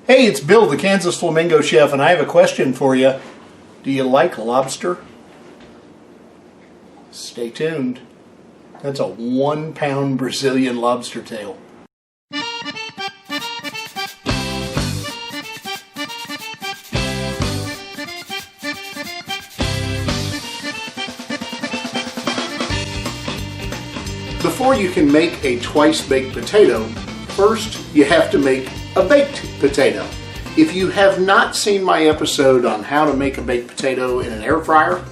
Hey, it's Bill, the Kansas Flamingo Chef, and I have a question for you. Do you like lobster? Stay tuned. That's a 1-pound Brazilian lobster tail. Before you can make a twice-baked potato, first you have to make a baked potato. If you have not seen my episode on how to make a baked potato in an air fryer,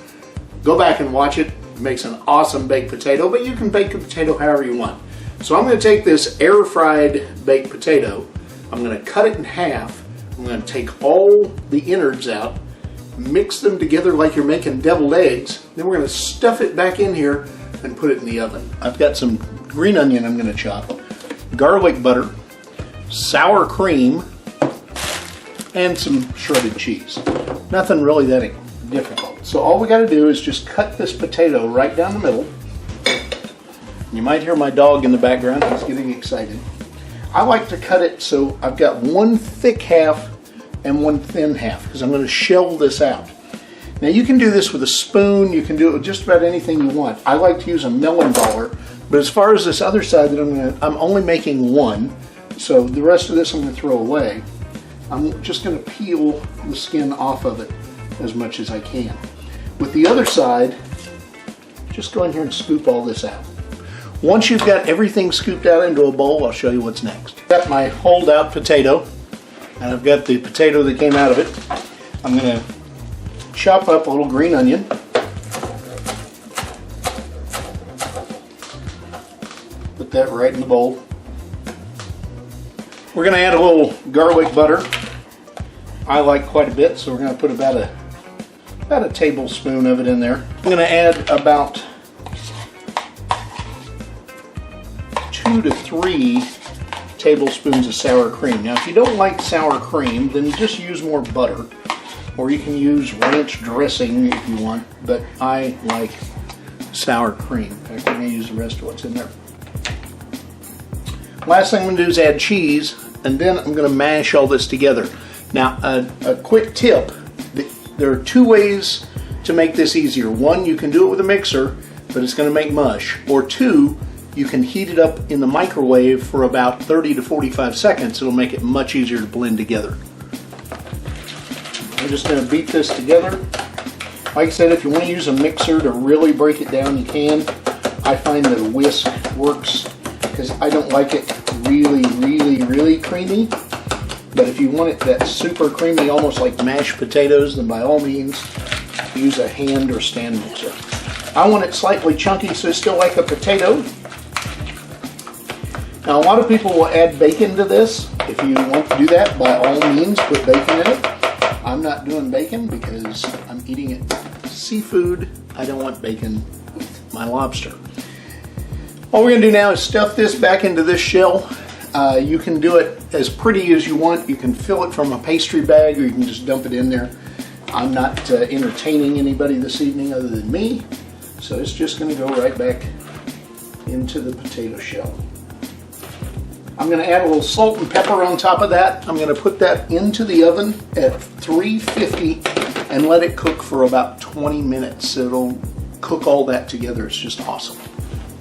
go back and watch it. It makes an awesome baked potato, but you can bake a potato however you want. So I'm going to take this air-fried baked potato, I'm going to cut it in half, I'm going to take all the innards out, mix them together like you're making deviled eggs, then we're going to stuff it back in here and put it in the oven. I've got some green onion I'm going to chop, garlic butter, sour cream, and some shredded cheese. Nothing really that difficult. So all we got to do is just cut this potato right down the middle. You might hear my dog in the background. He's getting excited. I like to cut it so I've got one thick half and one thin half because I'm going to shell this out. Now you can do this with a spoon, you can do it with just about anything you want. I like to use a melon baller, but as far as this other side that I'm only making one, so the rest of this I'm going to throw away. I'm just going to peel the skin off of it as much as I can. With the other side, just go in here and scoop all this out. Once you've got everything scooped out into a bowl, I'll show you what's next. I've got my holdout potato, and I've got the potato that came out of it. I'm going to chop up a little green onion. Put that right in the bowl. We're going to add a little garlic butter. I like quite a bit, so we're going to put about a tablespoon of it in there. I'm going to add about 2 to 3 tablespoons of sour cream. Now, if you don't like sour cream, then just use more butter, or you can use ranch dressing if you want, but I like sour cream. In fact, I'm going to use the rest of what's in there. Last thing I'm going to do is add cheese, and then I'm going to mash all this together. Now, a quick tip, there are 2 ways to make this easier. One, you can do it with a mixer, but it's going to make mush. Or 2, you can heat it up in the microwave for about 30 to 45 seconds. It'll make it much easier to blend together. I'm just going to beat this together. Like I said, if you want to use a mixer to really break it down, you can. I find that a whisk works because I don't like it really creamy. But if you want it that super creamy, almost like mashed potatoes, then by all means, use a hand or stand mixer. I want it slightly chunky, so it's still like a potato. Now, a lot of people will add bacon to this. If you want to do that, by all means, put bacon in it. I'm not doing bacon because I'm eating it seafood. I don't want bacon with my lobster. All we're going to do now is stuff this back into this shell. You can do it as pretty as you want. You can fill it from a pastry bag, or you can just dump it in there. I'm not entertaining anybody this evening other than me, so it's just going to go right back into the potato shell. I'm going to add a little salt and pepper on top of that. I'm going to put that into the oven at 350 and let it cook for about 20 minutes. It'll cook all that together. It's just awesome.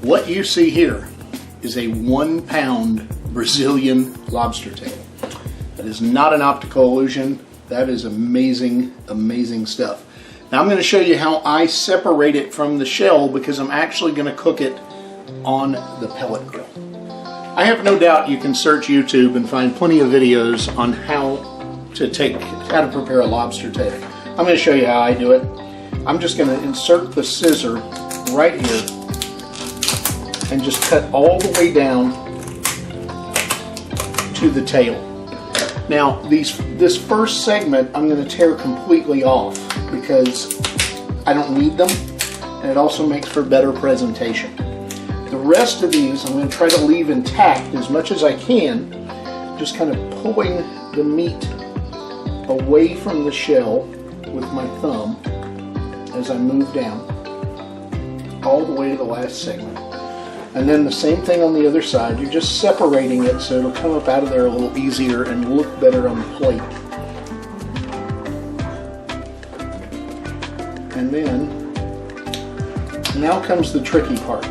What you see here is a 1-pound Brazilian lobster tail. That is not an optical illusion. That is amazing, amazing stuff. Now I'm going to show you how I separate it from the shell because I'm actually going to cook it on the pellet grill. I have no doubt you can search YouTube and find plenty of videos on how to prepare a lobster tail. I'm going to show you how I do it. I'm just going to insert the scissor right here and just cut all the way down to the tail. Now this first segment I'm going to tear completely off because I don't need them, and it also makes for better presentation. The rest of these I'm going to try to leave intact as much as I can, just kind of pulling the meat away from the shell with my thumb as I move down all the way to the last segment. And then the same thing on the other side. You're just separating it so it'll come up out of there a little easier and look better on the plate. And then, now comes the tricky part.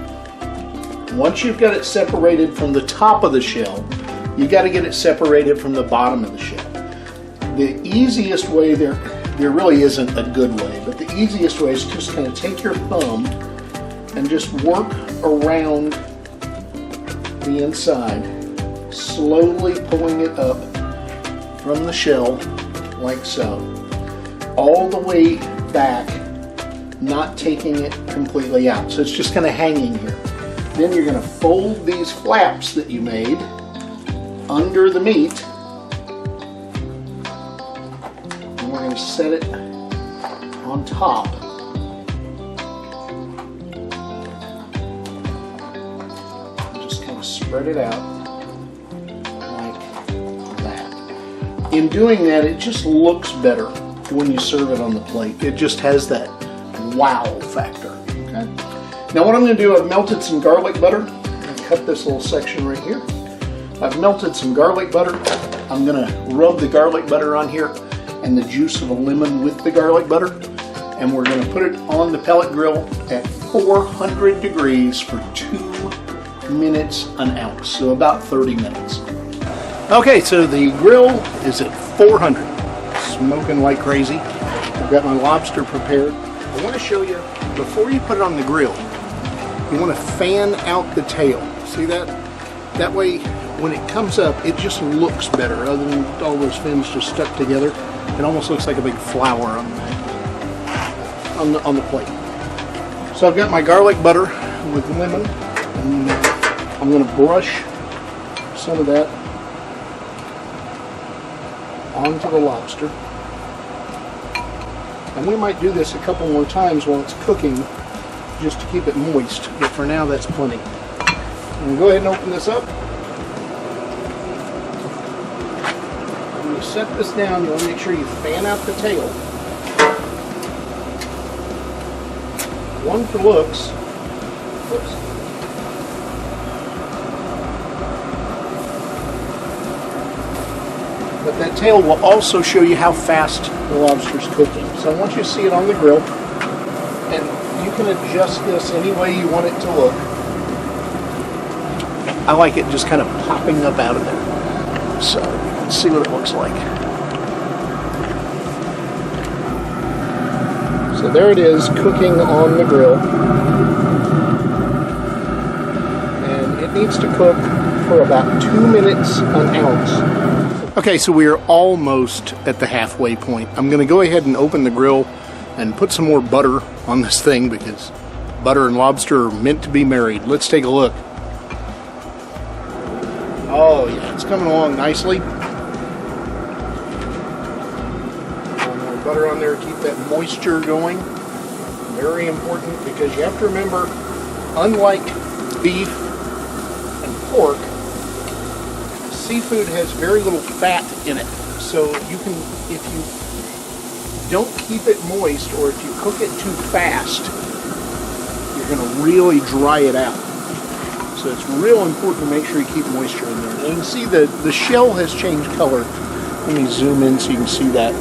Once you've got it separated from the top of the shell, you got to get it separated from the bottom of the shell. The easiest way, there really isn't a good way, but the easiest way is just kind of take your thumb and just work around the inside, slowly pulling it up from the shell like so, all the way back, not taking it completely out. So it's just kind of hanging here. Then you're going to fold these flaps that you made under the meat, and we're going to set it on top. Spread it out like that. In doing that, it just looks better when you serve it on the plate. It just has that wow factor. Okay. Now what I'm going to do, I've melted some garlic butter. I'm going to cut this little section right here. I've melted some garlic butter. I'm going to rub the garlic butter on here and the juice of a lemon with the garlic butter. And we're going to put it on the pellet grill at 400 degrees for 2 minutes an ounce, so about 30 minutes. Okay, so the grill is at 400, smoking like crazy. I've got my lobster prepared. I want to show you, before you put it on the grill, you want to fan out the tail. See that? That way, when it comes up, it just looks better, other than all those fins just stuck together. It almost looks like a big flower on the plate. So I've got my garlic butter with lemon, and I'm going to brush some of that onto the lobster. And we might do this a couple more times while it's cooking, just to keep it moist, but for now that's plenty. I'm going to go ahead and open this up. When you set this down, you want to make sure you fan out the tail. One for looks. Whoops. But that tail will also show you how fast the lobster's cooking. So I want you to see it on the grill, and you can adjust this any way you want it to look. I like it just kind of popping up out of there. So let's see what it looks like. So there it is, cooking on the grill. And it needs to cook for about 2 minutes an ounce. Okay, so we are almost at the halfway point. I'm going to go ahead and open the grill and put some more butter on this thing, because butter and lobster are meant to be married. Let's take a look. Oh yeah, it's coming along nicely. More butter on there to keep that moisture going. Very important, because you have to remember, unlike beef and pork, seafood has very little fat in it, so you can, if you don't keep it moist, or if you cook it too fast, you're going to really dry it out. So it's real important to make sure you keep moisture in there. And you can see that the shell has changed color. Let me zoom in so you can see that.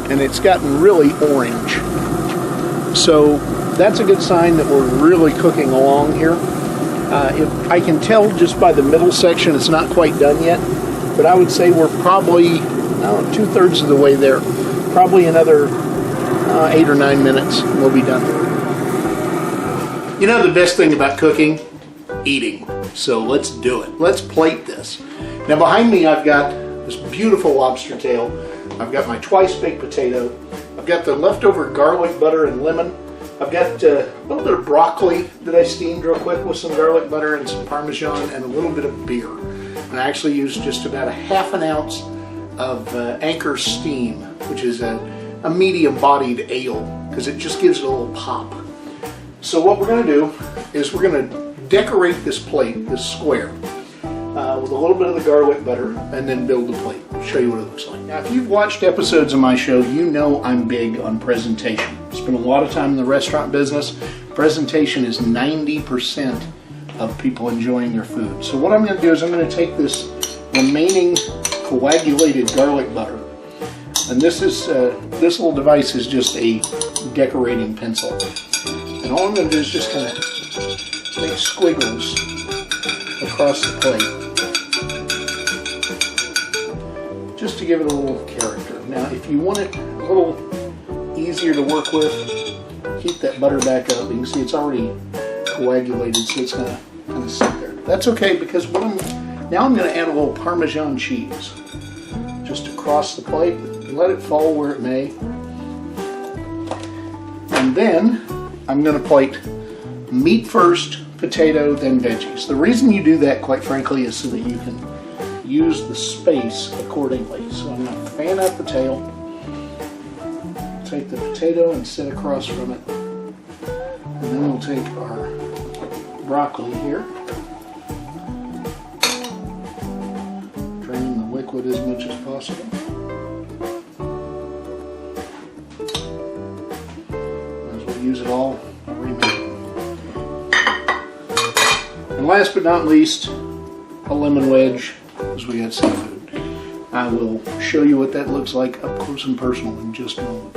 And it's gotten really orange. So that's a good sign that we're really cooking along here. If I can tell just by the middle section, it's not quite done yet, but I would say we're probably 2/3 of the way there. Probably another 8 or 9 minutes, and we'll be done. You know the best thing about cooking? Eating. So let's do it. Let's plate this. Now behind me I've got this beautiful lobster tail. I've got my twice baked potato. I've got the leftover garlic butter and lemon. I've got a little bit of broccoli that I steamed real quick with some garlic butter and some Parmesan and a little bit of beer. And I actually used just about a ½ ounce of Anchor Steam, which is a medium-bodied ale, because it just gives it a little pop. So what we're going to do is we're going to decorate this plate, this square, with a little bit of the garlic butter, and then build the plate. I'll show you what it looks like. Now, if you've watched episodes of my show, you know I'm big on presentation. Spent a lot of time in the restaurant business. Presentation is 90% of people enjoying their food. So what I'm going to do is I'm going to take this remaining coagulated garlic butter, and this little device is just a decorating pencil. And all I'm going to do is just kind of make squiggles across the plate, just to give it a little character. Now, if you want it a little easier to work with, heat that butter back up. You can see it's already coagulated, so it's going to kind of sit there. That's okay, because now I'm going to add a little Parmesan cheese just across the plate. Let it fall where it may. And then I'm going to plate meat first, potato, then veggies. The reason you do that, quite frankly, is so that you can use the space accordingly. So I'm going to fan out the tail, take the potato and sit across from it, and then we'll take our broccoli here, drain the liquid as much as possible. Might as well use it all remaining. And last but not least, a lemon wedge, because we got seafood. I will show you what that looks like up close and personal in just a moment.